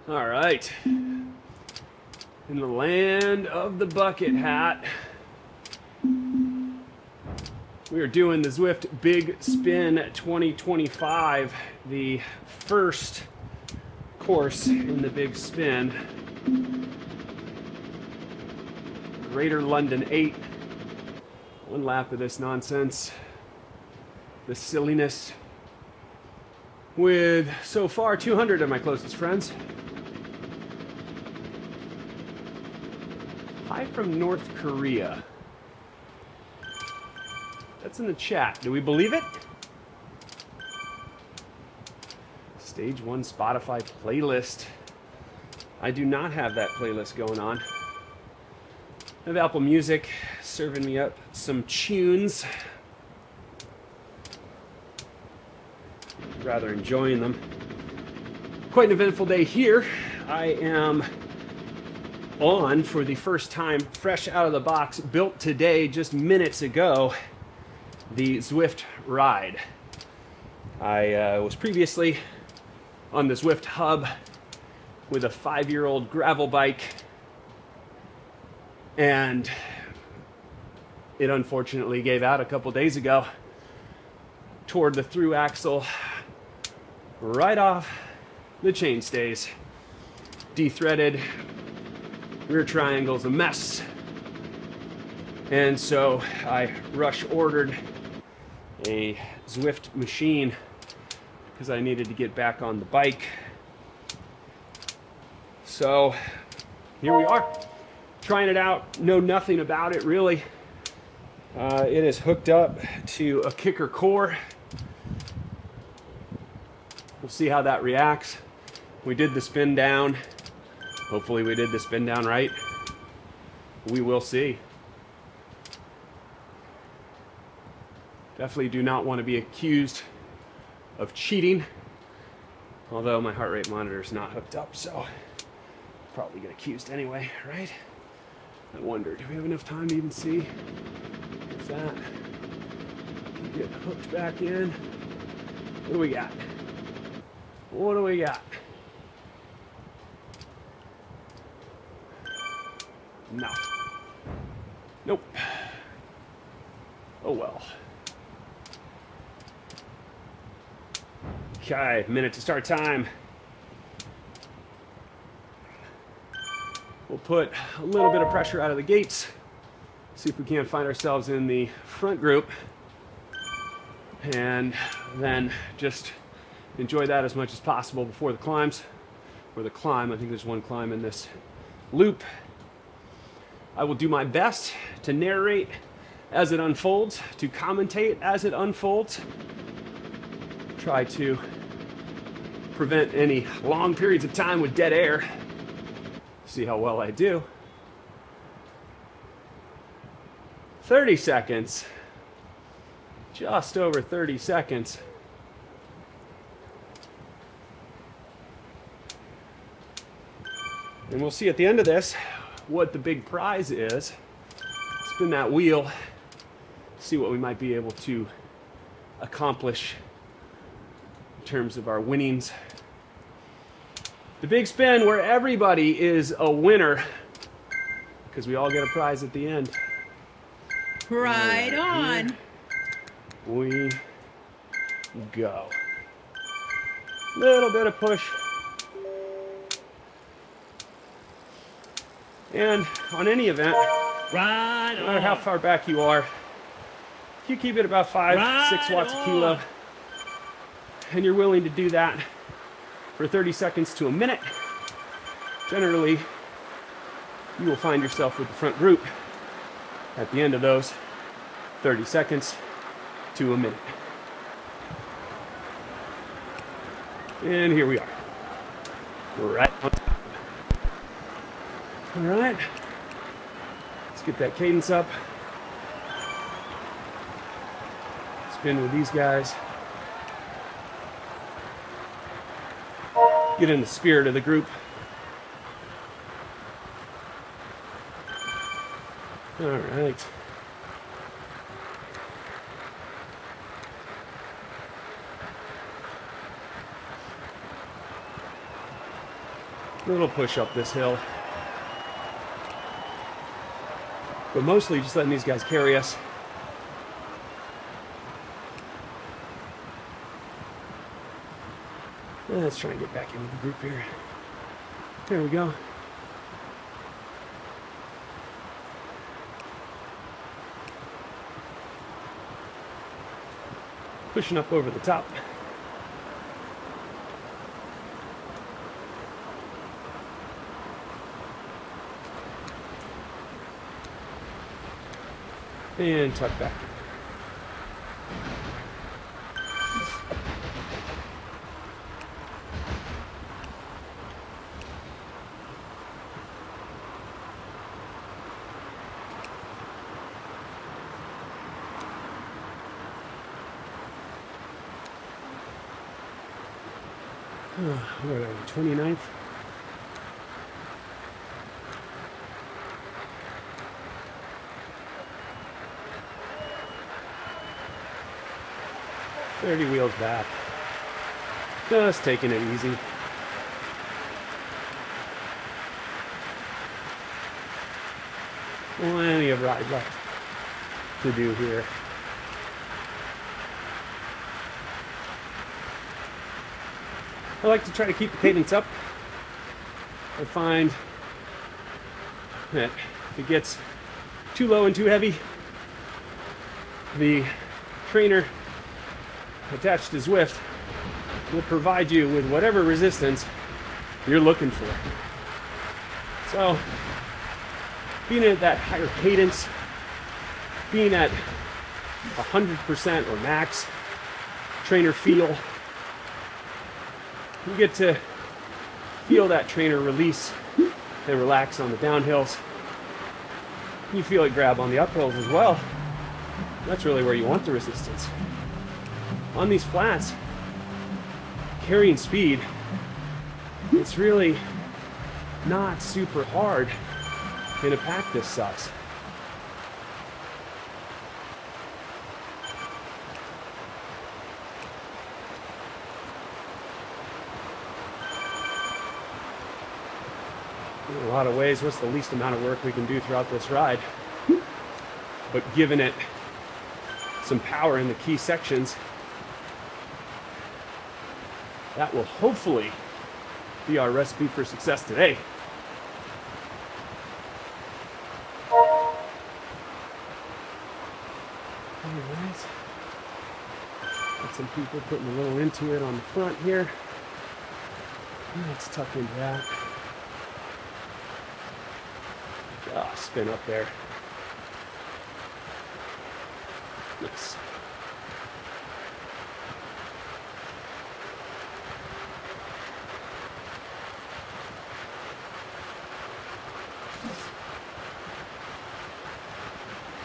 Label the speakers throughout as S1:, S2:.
S1: All right. In the land of the bucket hat, we are doing the Zwift Big Spin 2025, the first course in the Big Spin. Greater London 8. One lap of this nonsense, this silliness, with so far 200 of my closest friends. Hi from North Korea. That's in the chat. Do we believe it? Stage 1 Spotify playlist. I do not have that playlist going on. I have Apple Music serving me up some tunes. Rather enjoying them. Quite an eventful day here. I am on for the first time, fresh out of the box, built today, just minutes ago, the Zwift ride. I was previously on the Zwift hub with a 5-year-old gravel bike, and it unfortunately gave out a couple days ago. Toward the through axle right off the chainstays. Dethreaded, rear triangle's a mess. And so I rush ordered a Zwift machine because I needed to get back on the bike. So here we are, trying it out. Know nothing about it really. It is hooked up to a kicker core. We'll see how that reacts. We did the spin down. Hopefully we did the spin down right. We will see. Definitely do not want to be accused of cheating. Although my heart rate monitor is not hooked up, so probably get accused anyway, right? I wonder, do we have enough time to even see if that can get hooked back in? What do we got? What do we got? No. Nope. Oh well. Okay, minute to start time. We'll put a little bit of pressure out of the gates. See if we can't find ourselves in the front group. And then just enjoy that as much as possible before the climbs. Or the climb, I think there's one climb in this loop. I will do my best to narrate as it unfolds, to commentate as it unfolds. Try to prevent any long periods of time with dead air. See how well I do. 30 seconds. Just over 30 seconds. And we'll see at the end of this what the big prize is. Spin that wheel, see what we might be able to accomplish in terms of our winnings. The big spin where everybody is a winner because we all get a prize at the end.
S2: Right on.
S1: We go. Little bit of push. And on any event,
S3: Right
S1: no matter how far back you are, if you keep it about 5-6 watts a kilo, and you're willing to do that for 30 seconds to a minute, generally you will find yourself with the front group at the end of those 30 seconds to a minute. And here we are. Right on top. All right. Let's get that cadence up. Spin with these guys. Get in the spirit of the group. All right. Little push up this hill. But mostly just letting these guys carry us. Let's try and get back into the group here. There we go. Pushing up over the top. And tuck back. Where are we? 29th? $30 wheels back. Just taking it easy. Plenty of ride left to do here. I like to try to keep the cadence up. I find that if it gets too low and too heavy, the trainer attached to Zwift will provide you with whatever resistance you're looking for. So, being at that higher cadence, being at 100% or max trainer feel, you get to feel that trainer release and relax on the downhills. You feel it grab on the uphills as well. That's really where you want the resistance. On these flats, carrying speed, it's really not super hard in a pack this size. In a lot of ways, what's the least amount of work we can do throughout this ride? But giving it some power in the key sections, that will hopefully be our recipe for success today. Alright. Got some people putting a little into it on the front here. Let's tuck into that. Spin up there. Nice.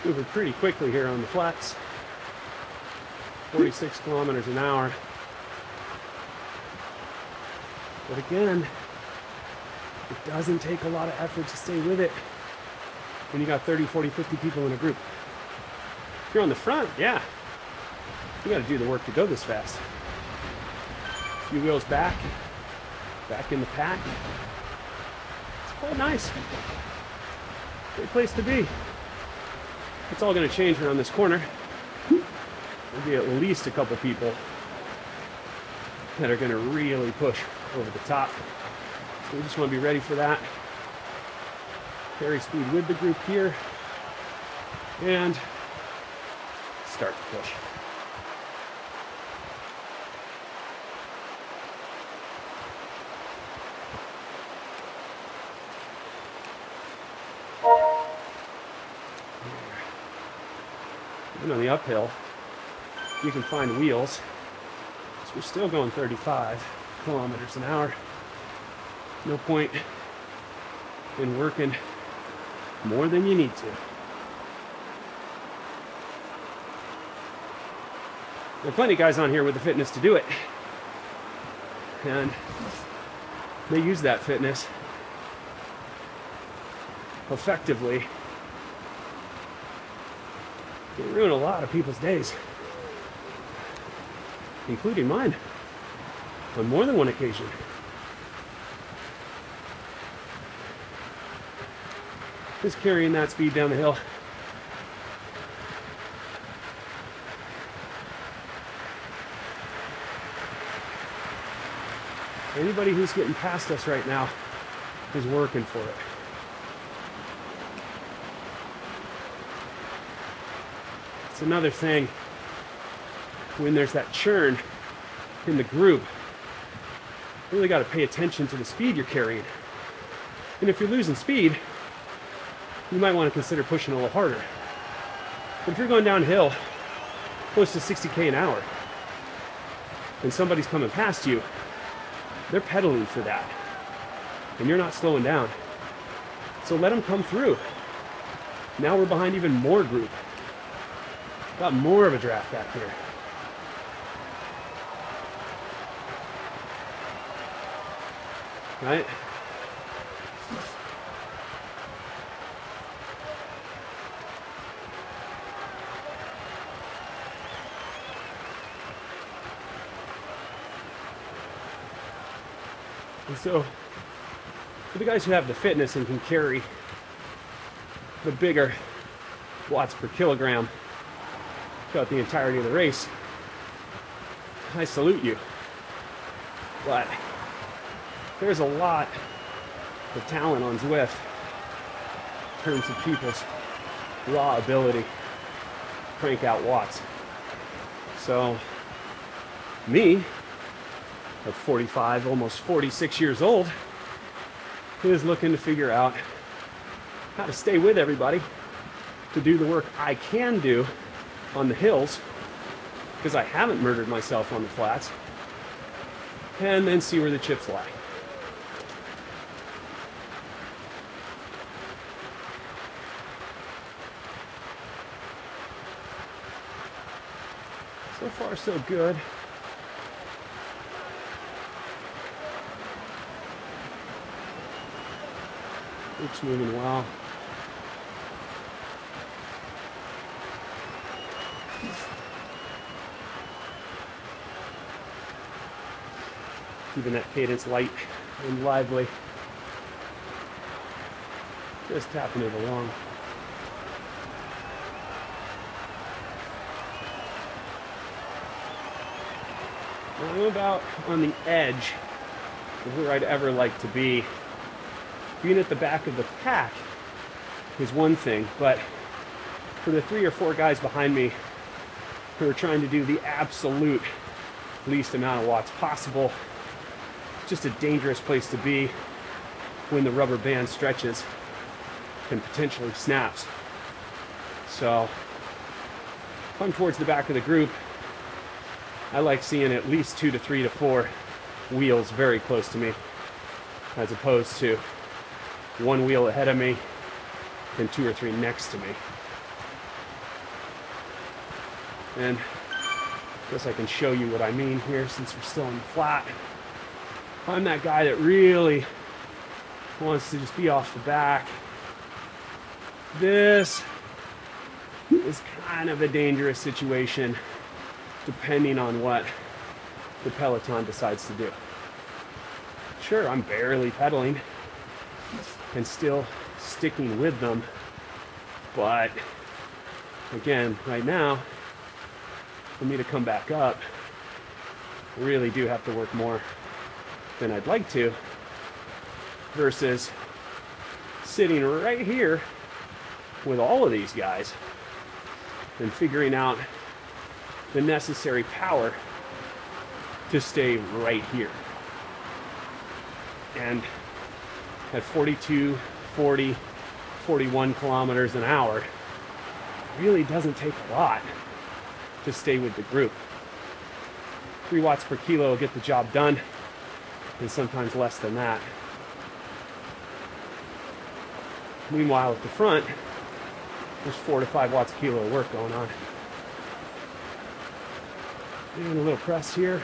S1: Moving pretty quickly here on the flats. 46 kilometers an hour. But again, it doesn't take a lot of effort to stay with it when you got 30, 40, 50 people in a group. If you're on the front, yeah, you got to do the work to go this fast. A few wheels back in the pack. It's quite nice. Great place to be. It's all going to change around this corner. There'll be at least a couple people that are going to really push over the top. So we just want to be ready for that. Carry speed with the group here. And start to push. Even on the uphill, you can find wheels. So we're still going 35 kilometers an hour. No point in working more than you need to. There are plenty of guys on here with the fitness to do it. And they use that fitness effectively. They ruin a lot of people's days, including mine, on more than one occasion. Just carrying that speed down the hill. Anybody who's getting past us right now is working for it. It's another thing when there's that churn in the group. You really got to pay attention to the speed you're carrying. And if you're losing speed, you might want to consider pushing a little harder. But if you're going downhill close to 60k an hour and somebody's coming past you, they're pedaling for that. And you're not slowing down. So let them come through. Now we're behind even more group. Got more of a draft back here. Right? And so, for the guys who have the fitness and can carry the bigger watts per kilogram throughout the entirety of the race, I salute you. But there's a lot of talent on Zwift in terms of people's raw ability to crank out watts. So, me, at 45, almost 46 years old, is looking to figure out how to stay with everybody to do the work I can do on the hills, because I haven't murdered myself on the flats, and then see where the chips lie. So far, so good. It's moving well. Keeping that cadence light and lively. Just tapping it along. I'm about on the edge of where I'd ever like to be. Being at the back of the pack is one thing, but for the 3 or 4 guys behind me who are trying to do the absolute least amount of watts possible, it's just a dangerous place to be when the rubber band stretches and potentially snaps. So if I'm towards the back of the group, I like seeing at least 2 to 3 to 4 wheels very close to me, as opposed to 1 wheel ahead of me and 2 or 3 next to me. And I guess I can show you what I mean here since we're still in the flat. If I'm that guy that really wants to just be off the back, this is kind of a dangerous situation depending on what the peloton decides to do. Sure, I'm barely pedaling and still sticking with them, but again, right now, for me to come back up, I really do have to work more than I'd like to, versus sitting right here with all of these guys and figuring out the necessary power to stay right here. And at 42, 40, 41 kilometers an hour, it really doesn't take a lot to stay with the group. 3 watts per kilo will get the job done, and sometimes less than that. Meanwhile, at the front, there's 4 to 5 watts a kilo of work going on. Doing a little press here.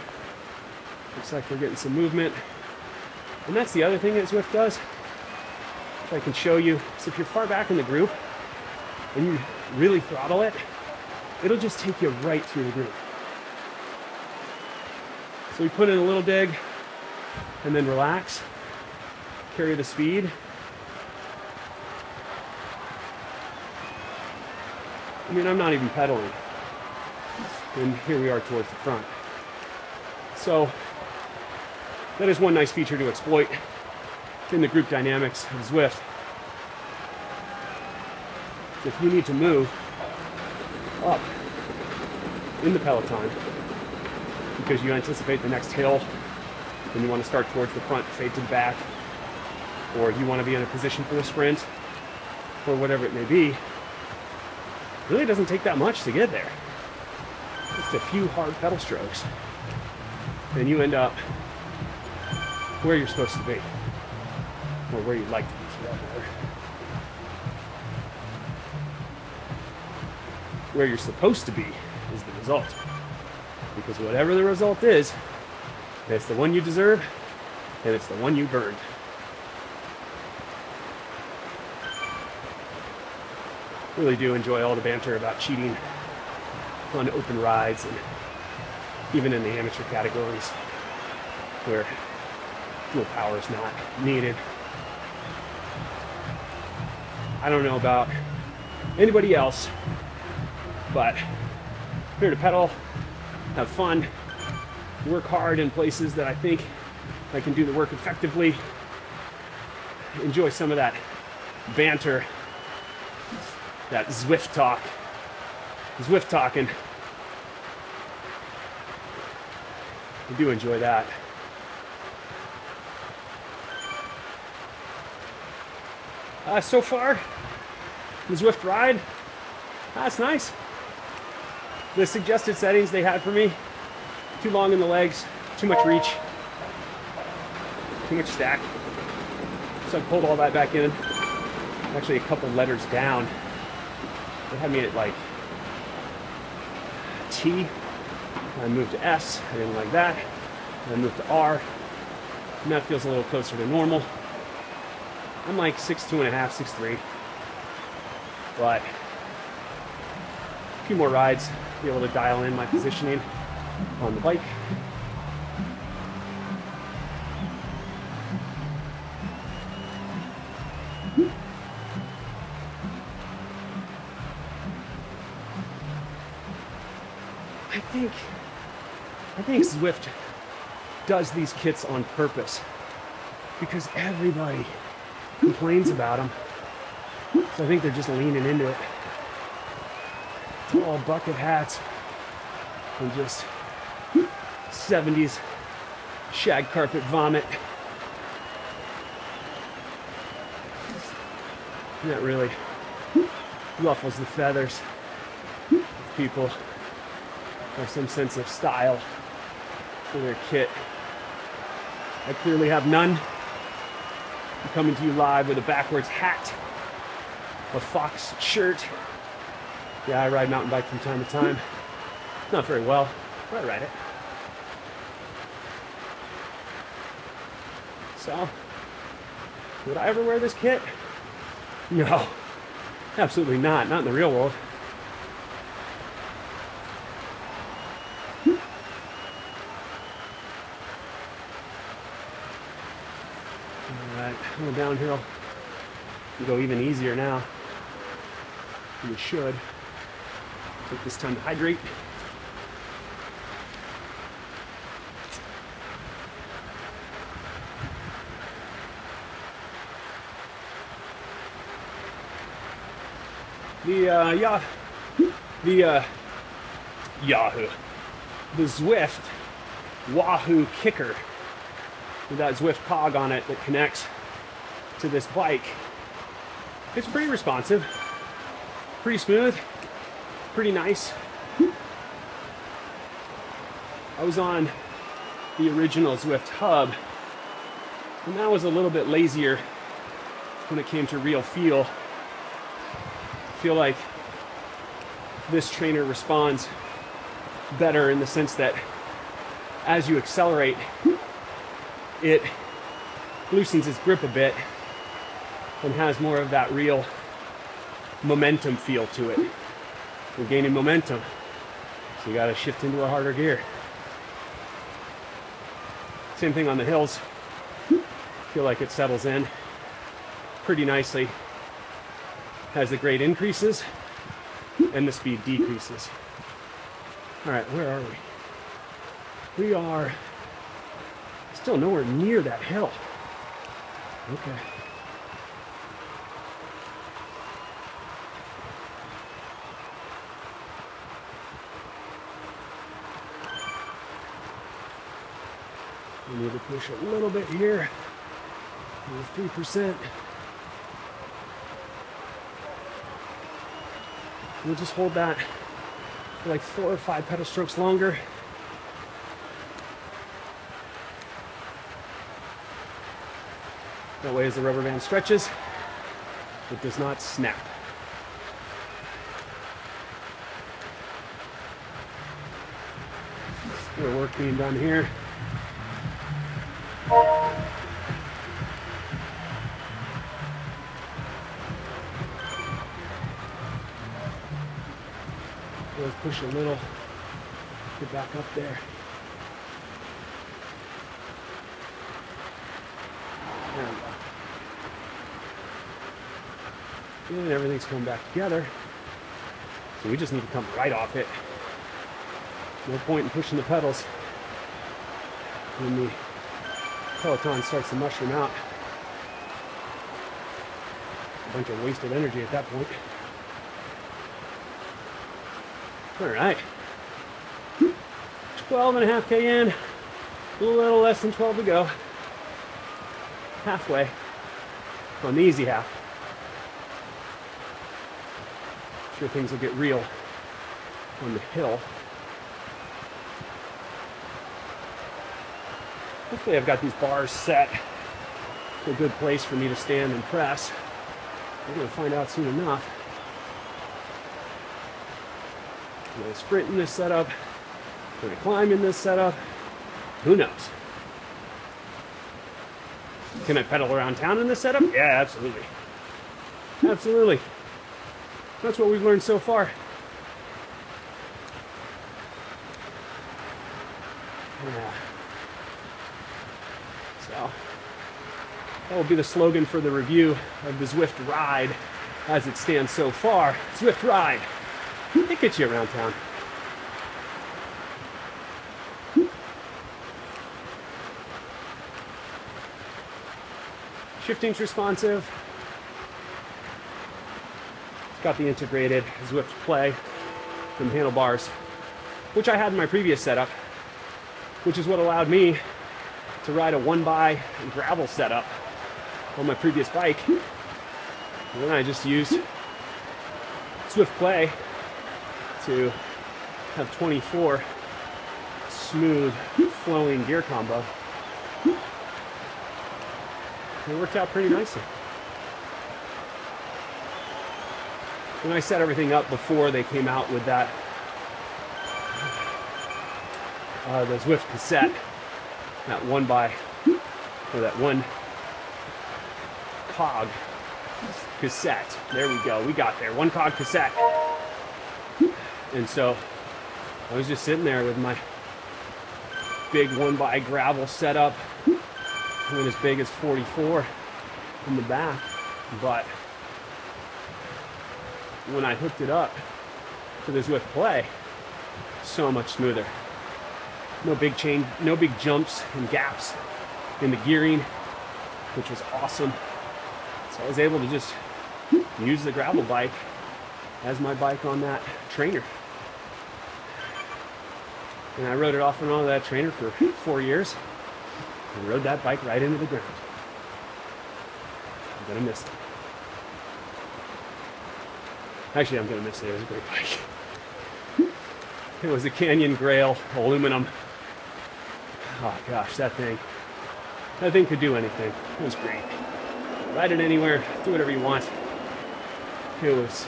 S1: Looks like we're getting some movement. And that's the other thing that Zwift does, if I can show you. So if you're far back in the group and you really throttle it, it'll just take you right through the group. So we put in a little dig and then relax, carry the speed. I mean, I'm not even pedaling. And here we are towards the front. So that is one nice feature to exploit in the group dynamics of Zwift. If you need to move up in the peloton because you anticipate the next hill and you want to start towards the front, fade to the back, or you want to be in a position for the sprint, or whatever it may be, it really doesn't take that much to get there. Just a few hard pedal strokes, and you end up where you're supposed to be, or where you'd like to be for that matter. Where you're supposed to be is the result. Because whatever the result is, it's the one you deserve, and it's the one you've earned. Really do enjoy all the banter about cheating on open rides, and even in the amateur categories where dual power is not needed. I don't know about anybody else, but I'm here to pedal, have fun, work hard in places that I think I can do the work effectively, enjoy some of that banter, that Zwift talk. Zwift talking. I do enjoy that. So far, the Zwift ride, that's nice. The suggested settings they had for me, too long in the legs, too much reach, too much stack. So I pulled all that back in. Actually, a couple letters down. They had me at like T. I moved to S. I didn't like that. And I moved to R. And that feels a little closer to normal. I'm like 6'2.5", 6'3". But a few more rides, be able to dial in my positioning on the bike. I think Zwift does these kits on purpose because everybody complains about them. So I think they're just leaning into it. All bucket hats and just 70s shag carpet vomit. And that really ruffles the feathers of people or some sense of style for their kit. I clearly have none. I'm coming to you live with a backwards hat, a fox shirt. Yeah, I ride mountain bike from time to time. Not very well, but I ride it. So, would I ever wear this kit? No, absolutely not. Not in the real world. Alright, go downhill. You go even easier now. You should. Take this time to hydrate. The Zwift Wahoo kicker with that Zwift cog on it that connects to this bike. It's pretty responsive, pretty smooth, pretty nice. I was on the original Zwift hub, and that was a little bit lazier when it came to real feel. I feel like this trainer responds better in the sense that as you accelerate, it loosens its grip a bit and has more of that real momentum feel to it. You're gaining momentum, so you got to shift into a harder gear. Same thing on the hills. Feel like it settles in pretty nicely. Has the grade increases and the speed decreases. All right, where are we? We are still nowhere near that hill. Okay. We need to push a little bit here. 3%. We'll just hold that for like 4 or 5 pedal strokes longer. That way, as the rubber band stretches, it does not snap. More work being done here. Let's push a little, get back up there. There we go. And everything's coming back together. So we just need to come right off it. No point in pushing the pedals when the Peloton starts to mushroom out. A bunch of wasted energy at that point. All right. 12.5 in, a little less than 12 to go. Halfway on the easy half. Sure, things will get real on the hill. Hopefully I've got these bars set to a good place for me to stand and press. We're going to find out soon enough. I'm going to sprint in this setup. I'm going to climb in this setup. Who knows? Can I pedal around town in this setup? Yeah, absolutely. Absolutely. That's what we've learned so far. Yeah. So, that will be the slogan for the review of the Zwift Ride as it stands so far. Zwift Ride. It gets you around town. Shifting's responsive. It's got the integrated Zwift Play from handlebars, which I had in my previous setup, which is what allowed me to ride a 1x gravel setup on my previous bike. And then I just used Zwift Play to have 24 smooth flowing gear combo. It worked out pretty nicely. And I set everything up before they came out with that the Zwift cassette, that 1x or that 1 cog cassette. There we go. We got there. 1 cog cassette. And so I was just sitting there with my big 1x gravel setup. Went as big as 44 in the back, but when I hooked it up to the Zwift Play, so much smoother. No big change, no big jumps and gaps in the gearing, which was awesome. So I was able to just use the gravel bike as my bike on that trainer. And I rode it off and on that trainer for 4 years. And rode that bike right into the ground. I'm gonna miss it. Actually, I'm gonna miss it. It was a great bike. It was a Canyon Grail aluminum. Oh gosh, that thing could do anything. It was great. Ride it anywhere, do whatever you want. It was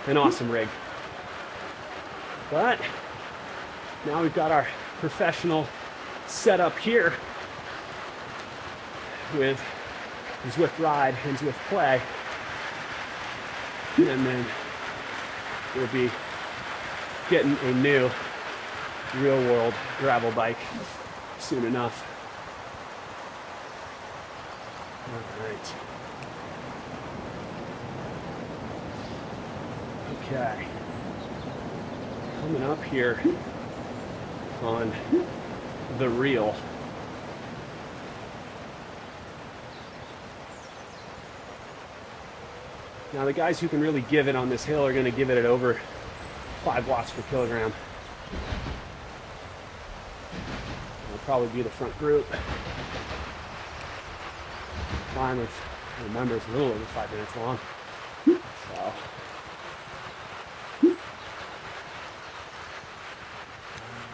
S1: an awesome rig. But now we've got our professional setup here with Zwift Ride and Zwift Play, and then we'll be getting a new real world gravel bike soon enough. All right. Okay. Coming up here on the reel. Now the guys who can really give it on this hill are going to give it at over 5 watts per kilogram. It'll probably be the front group. Climb, if I remember, it's a little over 5 minutes long. So.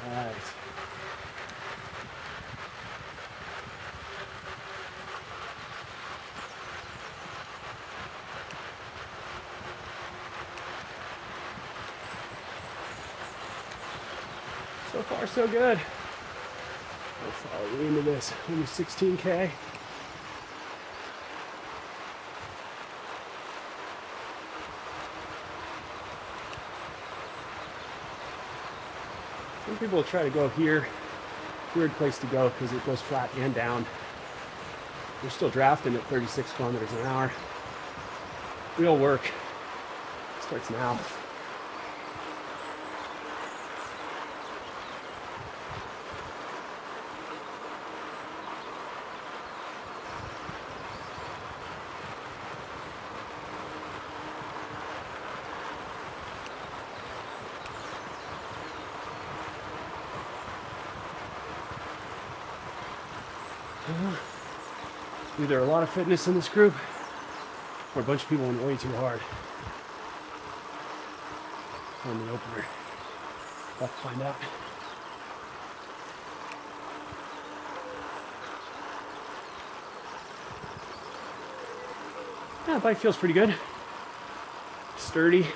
S1: Alright. So far, so good. I'll follow you into this. Only 16K. Some people will try to go here. Weird place to go because it goes flat and down. We're still drafting at 36 kilometers an hour. Real work starts now. Either a lot of fitness in this group or a bunch of people went way too hard on the opener. We'll have to find out. Yeah, the bike feels pretty good. Sturdy,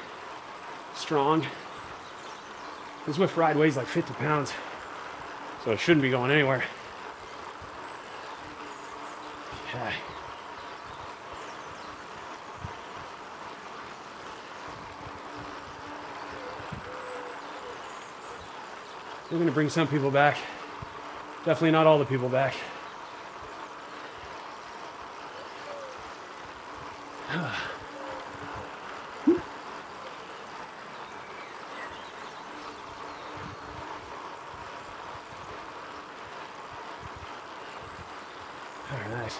S1: strong. The Zwift ride weighs like 50 pounds, so it shouldn't be going anywhere. Okay. We're going to bring some people back. Definitely not all the people back. All right.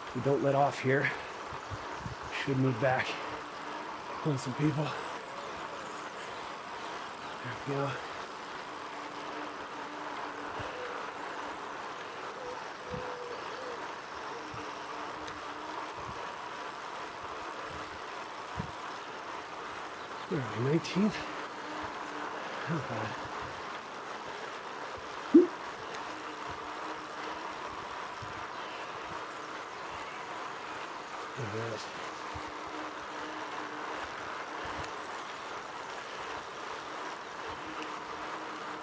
S1: If we don't let off here, we should move back on some people. There we go. Where are we, 19th? Not bad. There it is.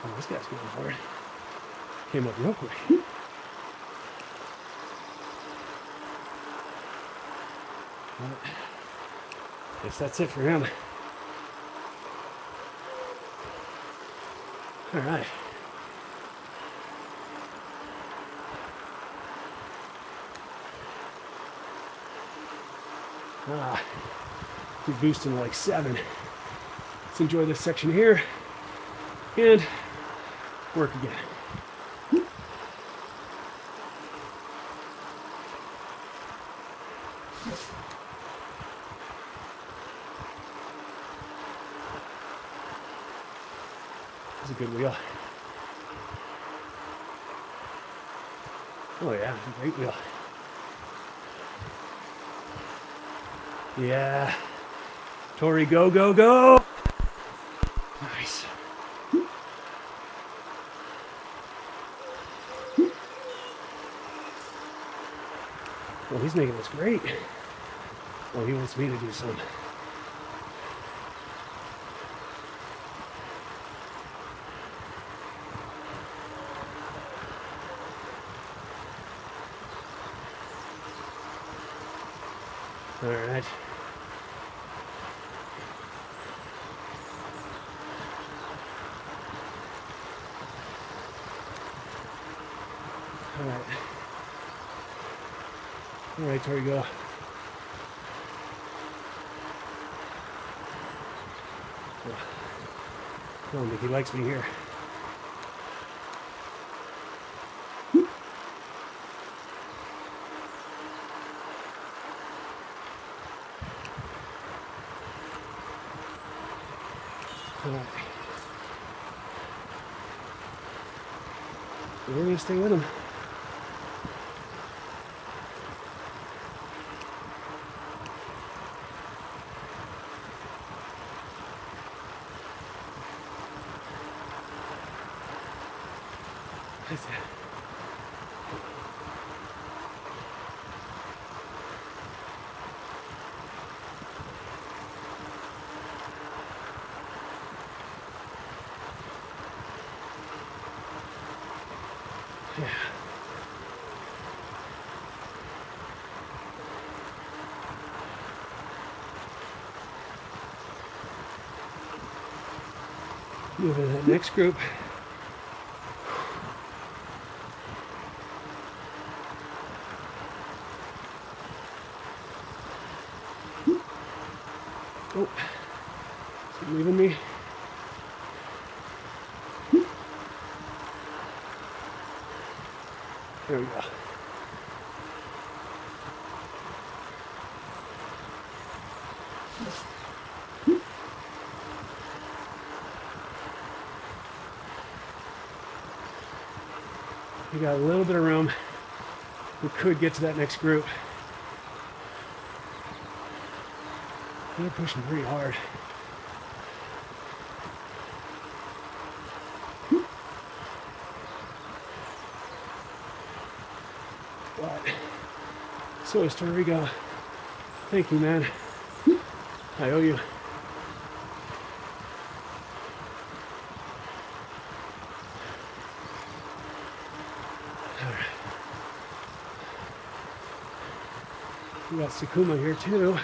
S1: Oh, this guy's going for it. Came up real quick. But guess that's it for him. All right. Keep boosting to like 7. Let's enjoy this section here and work again. It's a good wheel. Oh yeah, it's a great wheel. Yeah. Tori, go, go, go. Nice. Well, he's making this great. Well, he wants me to do some. All right. All right. All right, Tori, go. I don't think he likes me here. All right. We're gonna stay with him. That's it. Yeah. Move in that next group. Oh, is he leaving me? There we go. We got a little bit of room. We could get to that next group. They're pushing pretty hard. But so is Torigo. Thank you, man. I owe you. All right. We got Sakuma here too.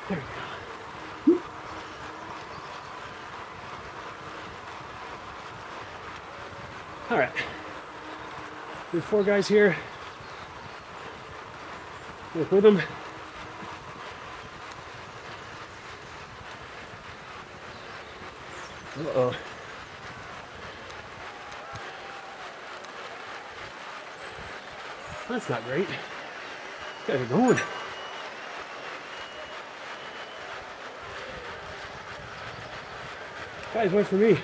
S1: There we go. All right. We have 4 guys here. Work with them. Uh-oh. That's not great. Guys are going. Guys, wait for me.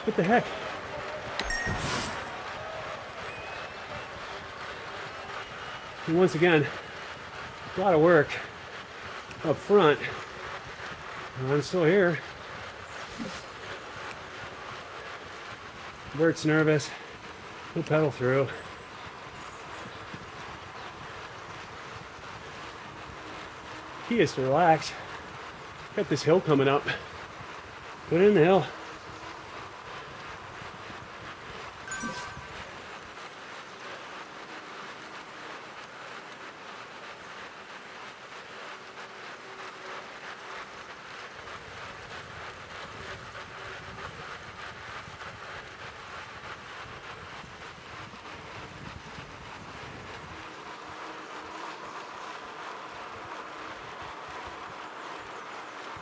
S1: What the heck? And once again, a lot of work up front. I'm still here. Bert's nervous. He'll pedal through. Key is to relax. Got this hill coming up. Put it in the hill.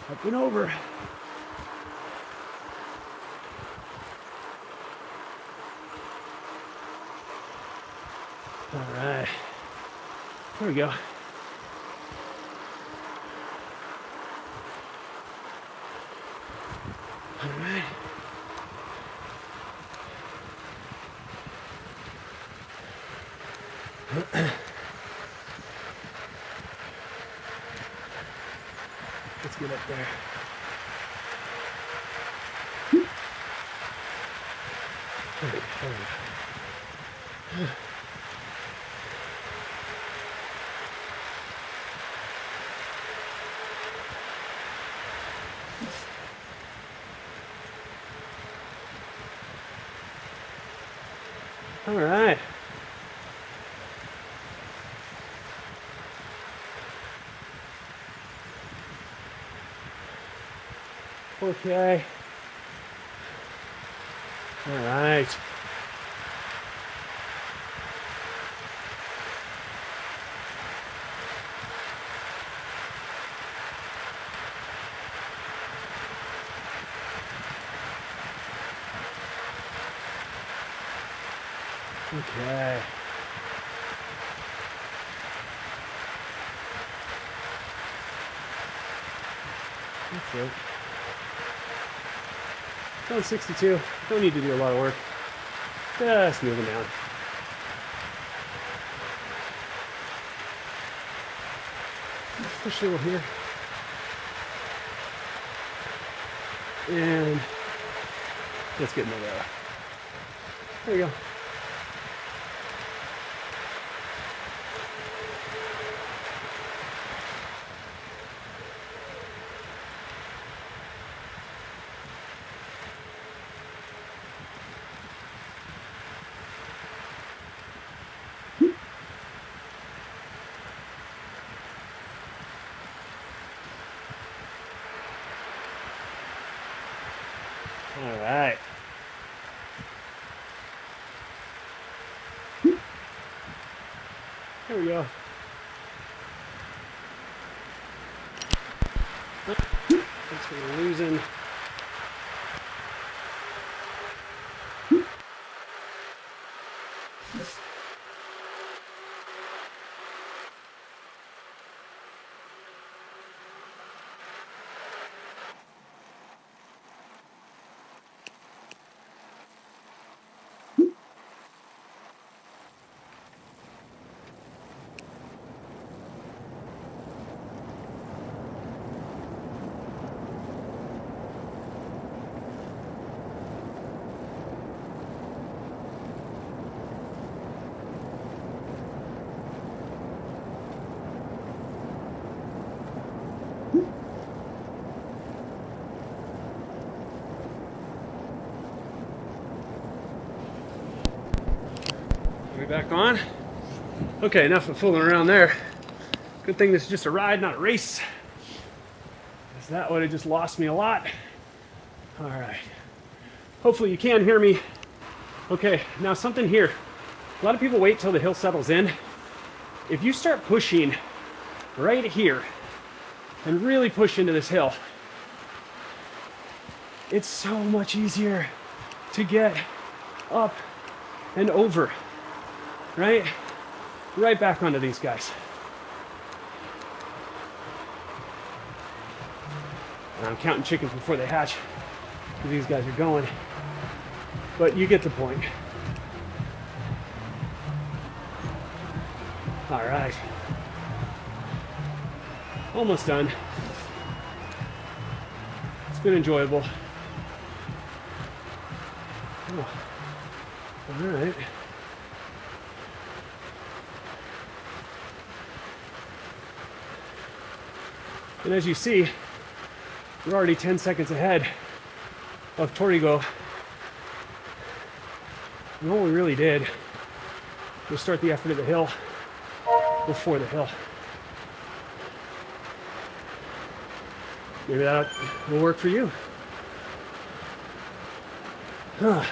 S1: Up and over. All right. There we go. All right. Let's get up there. All right. Okay. All right. Okay. That's it. Zone 62. Don't need to do a lot of work. Just moving down. Push a little here. And let's get another arrow. There we go. All right. Here we go. Thanks for losing. Are we back on? Okay, enough of fooling around there. Good thing this is just a ride, not a race. Because that would have just lost me a lot. All right. Hopefully you can hear me. Okay, now something here. A lot of people wait till the hill settles in. If you start pushing right here and really push into this hill, it's so much easier to get up and over, right? Right back onto these guys. And I'm counting chickens before they hatch, because these guys are going. But you get the point. All right. Almost done. It's been enjoyable. Oh. All right. And as you see, we're already 10 seconds ahead of Torigo. And all we really did was start the effort of the hill before the hill. Maybe that will work for you. A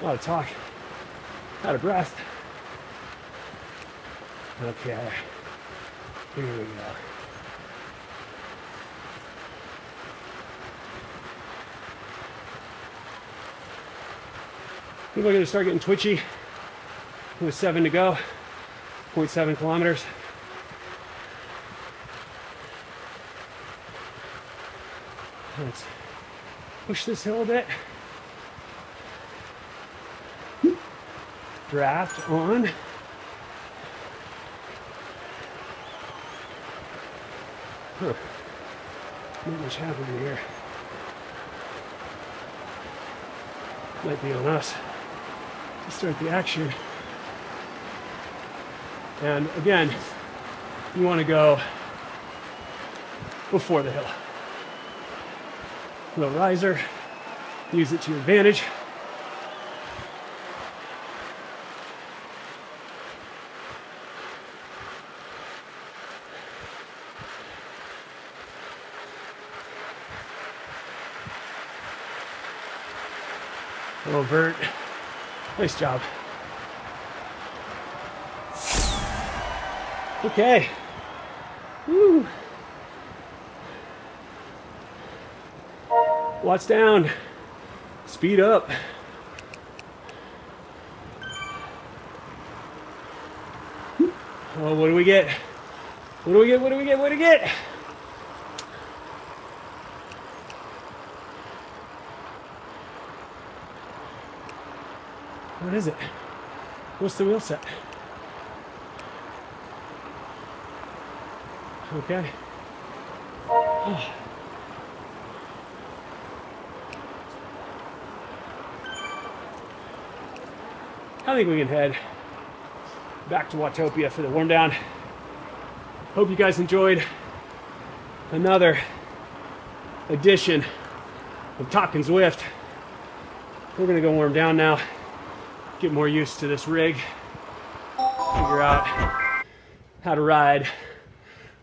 S1: lot of talk. Out of breath. Okay. Here we go. People are going to start getting twitchy with 7 to go, 0.7 kilometers. Let's push this hill a bit. Draft on. Not much happening here. Might be on us to start the action. And again, you want to go before the hill. Low riser, use it to your advantage. Oh, Vert. Nice job. Okay. Woo. Watts down. Speed up. Oh, what do we get? What do we get? What do we get? What do we get? What is it? What's the wheel set? Okay. Oh. I think we can head back to Watopia for the warm down. Hope you guys enjoyed another edition of Talking Zwift. We're gonna go warm down now, get more used to this rig, figure out how to ride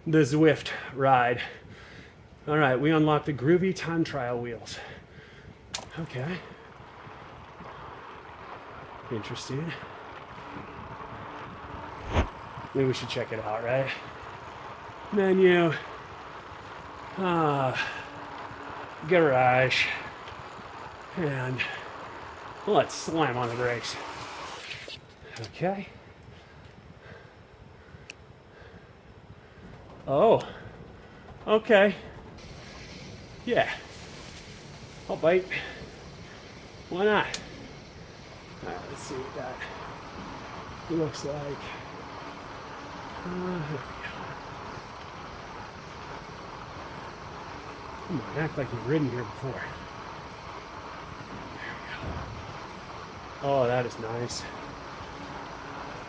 S1: the Zwift ride. All right, we unlocked the groovy time trial wheels. Okay. Interesting. Maybe we should check it out, right? Menu. Garage. And let's slam on the brakes. Okay. Oh. Okay. Yeah. I'll bite. Why not? All right, let's see what that looks like. Here we go. Come on, act like you've ridden here before. There we go. Oh, that is nice.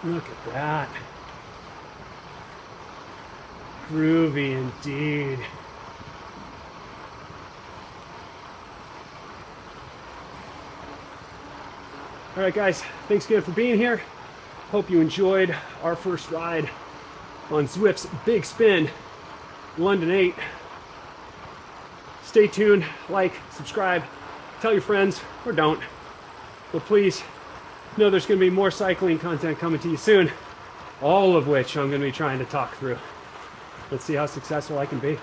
S1: Look at that. Groovy indeed. All right, guys, thanks again for being here. Hope you enjoyed our first ride on Zwift's Big Spin London 8. Stay tuned, like, subscribe, tell your friends, or don't. But please know there's going to be more cycling content coming to you soon, all of which I'm going to be trying to talk through. Let's see how successful I can be.